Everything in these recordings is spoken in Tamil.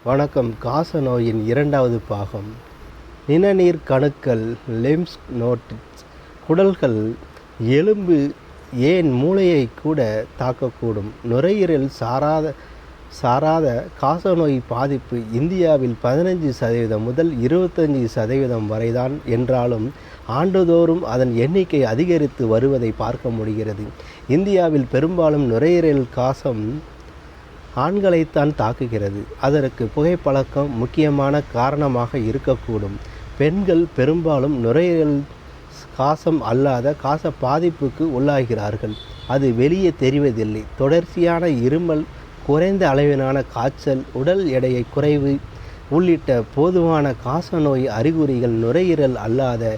வணக்கம். காசநோயின் இரண்டாவது பாகம். நிணநீர் கணுக்கள், லிம்ஃப் நோட்ஸ், குடல்கள், எலும்பு, ஏன் மூளையை கூட தாக்கக்கூடும். நுரையீரல் சாராத காசநோய் பாதிப்பு இந்தியாவில் 15% முதல் 25% வரைதான் என்றாலும் ஆண்டுதோறும் அதன் எண்ணிக்கை அதிகரித்து வருவதை பார்க்க முடிகிறது. இந்தியாவில் பெரும்பாலும் நுரையீரல் காசம் ஆண்களைத்தான் தாக்குகிறது. அதற்கு புகைப்பழக்கம் முக்கியமான காரணமாக இருக்கக்கூடும். பெண்கள் பெரும்பாலும் நுரையீரல் காசம் அல்லாத காச பாதிப்புக்கு உள்ளாகிறார்கள். அது வெளியே தெரிவதில்லை. தொடர்ச்சியான இருமல், குறைந்த அளவிலான காய்ச்சல், உடல் எடையை குறைவு உள்ளிட்ட பொதுவான காசநோய் அறிகுறிகள் நுரையீரல் அல்லாத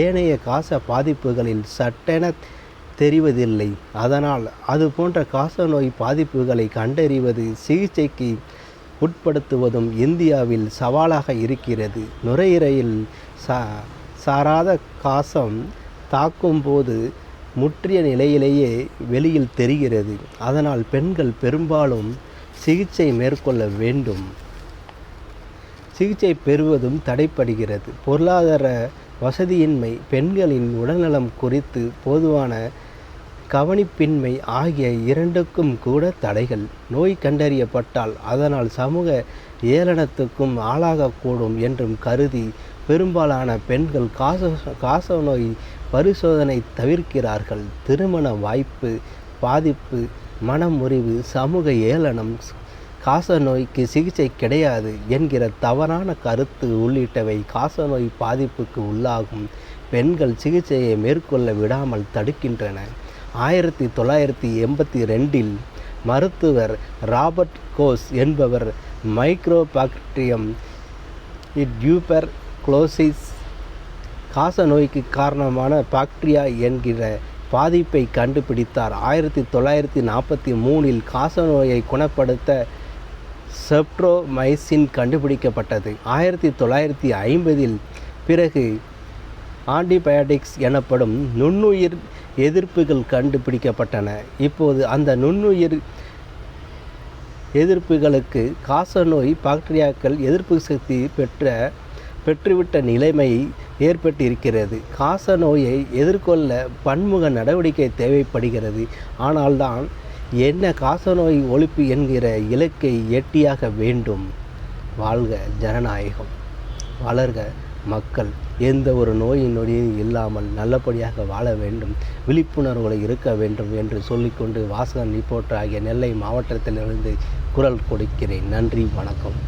ஏனைய காச பாதிப்புகளில் சட்டென தெரிவதில்லை. அதனால் அது போன்ற காசநோய் பாதிப்புகளை கண்டறிவது, சிகிச்சைக்கு உட்படுத்துவதும் இந்தியாவில் சவாலாக இருக்கிறது. நுரையீரலில் சாராத காசம் தாக்கும் போது முற்றிய நிலையிலேயே வெளியில் தெரிகிறது. அதனால் பெண்கள் பெரும்பாலும் சிகிச்சை மேற்கொள்ள வேண்டும். சிகிச்சை பெறுவதும் தடைப்படுகிறது. பொருளாதார வசதியின்மை, பெண்களின் உடல்நலம் குறித்து பொதுவான கவனிப்பின்மை ஆகிய இரண்டுக்கும் கூட தடைகள். நோய் கண்டறியப்பட்டால் அதனால் சமூக ஏளனத்துக்கும் ஆளாகக்கூடும் என்றும் கருதி பெரும்பாலான பெண்கள் காசநோய் பரிசோதனை தவிர்க்கிறார்கள். திருமண வாய்ப்பு பாதிப்பு, மனமுறிவு, சமூக ஏளனம், காசநோய்க்கு சிகிச்சை கிடையாது என்கிற தவறான கருத்து உள்ளிட்டவை காசநோய் பாதிப்புக்கு உள்ளாகும் பெண்கள் சிகிச்சையை மேற்கொள்ள விடாமல் தடுக்கின்றன. 1982 மருத்துவர் ராபர்ட் கோஸ் என்பவர் மைக்ரோபாக்டீரியம் டியூபர்குலோசிஸ் காசநோய்க்கு காரணமான பாக்டீரியா என்கிற பாதிப்பை கண்டுபிடித்தார். 1943 காசநோயை குணப்படுத்த செப்ட்ரோமைசின் கண்டுபிடிக்கப்பட்டது. 1950 பிறகு ஆன்டிபயோட்டிக்ஸ் எனப்படும் நுண்ணுயிர் எதிர்ப்புகள் கண்டுபிடிக்கப்பட்டன. இப்போது அந்த நுண்ணுயிர் எதிர்ப்புகளுக்கு காசநோய் பாக்டீரியாக்கள் எதிர்ப்பு சக்தி பெற்றுவிட்ட நிலைமை ஏற்பட்டிருக்கிறது. காசநோயை எதிர்கொள்ள பன்முக நடவடிக்கை தேவைப்படுகிறது. ஆனால்தான் என்ன காசநோய் ஒழிப்பு என்கிற இலக்கை எட்டியாக வேண்டும். வாழ்க ஜனநாயகம், வளர்க மக்கள். எந்த ஒரு நோயின் நொடியும் இல்லாமல் நல்லபடியாக வாழ வேண்டும், விழிப்புணர்வுகளை இருக்க வேண்டும் என்று சொல்லிக்கொண்டு வாசகன் ரிப்போர்ட்டர் ஆகிய நெல்லை மாவட்டத்திலிருந்து குரல் கொடுக்கிறேன். நன்றி, வணக்கம்.